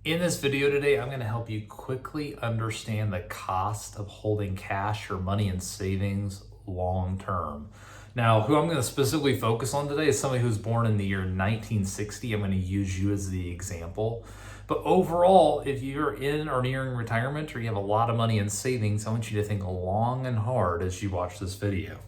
In this video today, I'm going to help you quickly understand the cost of holding cash or money in savings long term. Now, who I'm going to specifically focus on today is somebody who's born in the year 1960. I'm going to use you as the example. But overall, if you're in or nearing retirement or you have a lot of money in savings, I want you to think long and hard as you watch this video.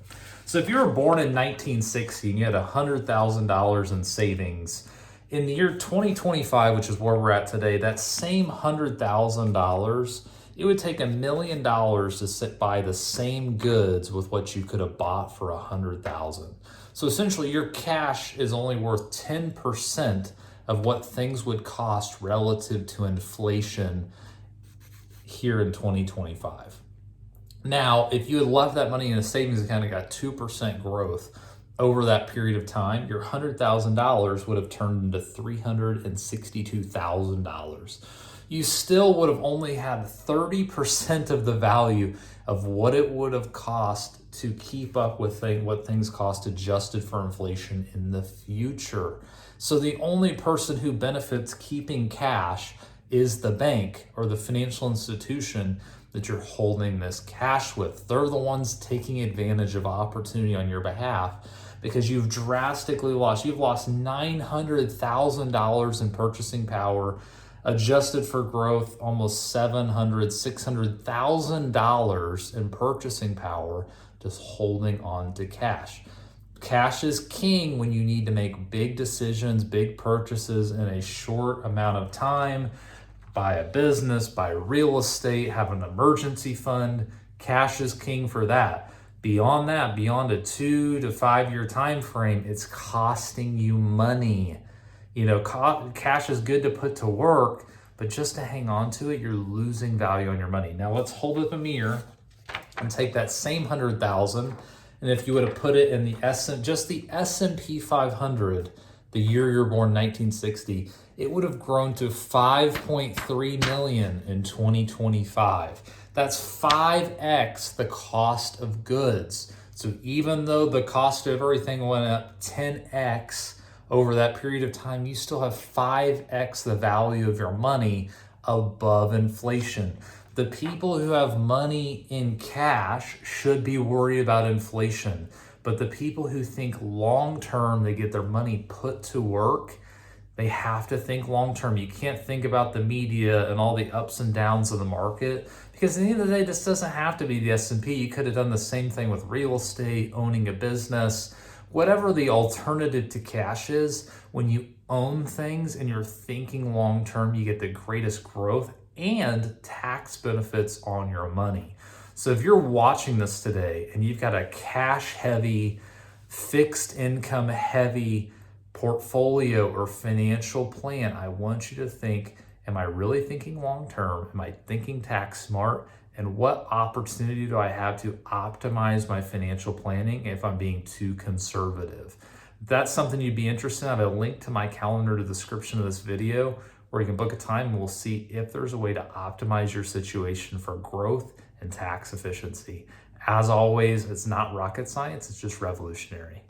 So if you were born in 1960 and you had $100,000 in savings, in the year 2025, which is where we're at today, that same $100,000, it would take $1 million to buy the same goods with what you could have bought for $100,000. So essentially, your cash is only worth 10% of what things would cost relative to inflation here in 2025. Now, if you had left that money in a savings account and got 2% growth over that period of time, your $100,000 would have turned into $362,000. You still would have only had 30% of the value of what it would have cost to keep up with what things cost adjusted for inflation in the future. So the only person who benefits keeping cash is the bank or the financial institution that you're holding this cash with. They're the ones taking advantage of opportunity on your behalf because you've drastically lost. You've lost $900,000 in purchasing power, adjusted for growth, almost $600,000 in purchasing power, just holding on to cash. Cash is king when you need to make big decisions, big purchases in a short amount of time. Buy a business, buy real estate, have an emergency fund. Cash is king for that. Beyond that, beyond a 2 to 5 year time frame, it's costing you money. You know, cash is good to put to work, but just to hang on to it, you're losing value on your money. Now let's hold up a mirror and take that same 100,000, and if you would have put it in the S&P 500, the year you're born, 1960, it would have grown to 5.3 million in 2025. That's 5x the cost of goods. So even though the cost of everything went up 10x over that period of time, you still have 5x the value of your money above inflation. The people who have money in cash should be worried about inflation. But the people who think long-term, they get their money put to work, they have to think long-term. You can't think about the media and all the ups and downs of the market, because at the end of the day, this doesn't have to be the S&P. You could have done the same thing with real estate, owning a business, whatever the alternative to cash is. When you own things and you're thinking long-term, you get the greatest growth and tax benefits on your money. So if you're watching this today and you've got a cash-heavy, fixed income-heavy portfolio or financial plan, I want you to think, am I really thinking long-term? Am I thinking tax smart? And what opportunity do I have to optimize my financial planning if I'm being too conservative? If that's something you'd be interested in, I have a link to my calendar in the description of this video where you can book a time and we'll see if there's a way to optimize your situation for growth and tax efficiency. As always, it's not rocket science, it's just revolutionary.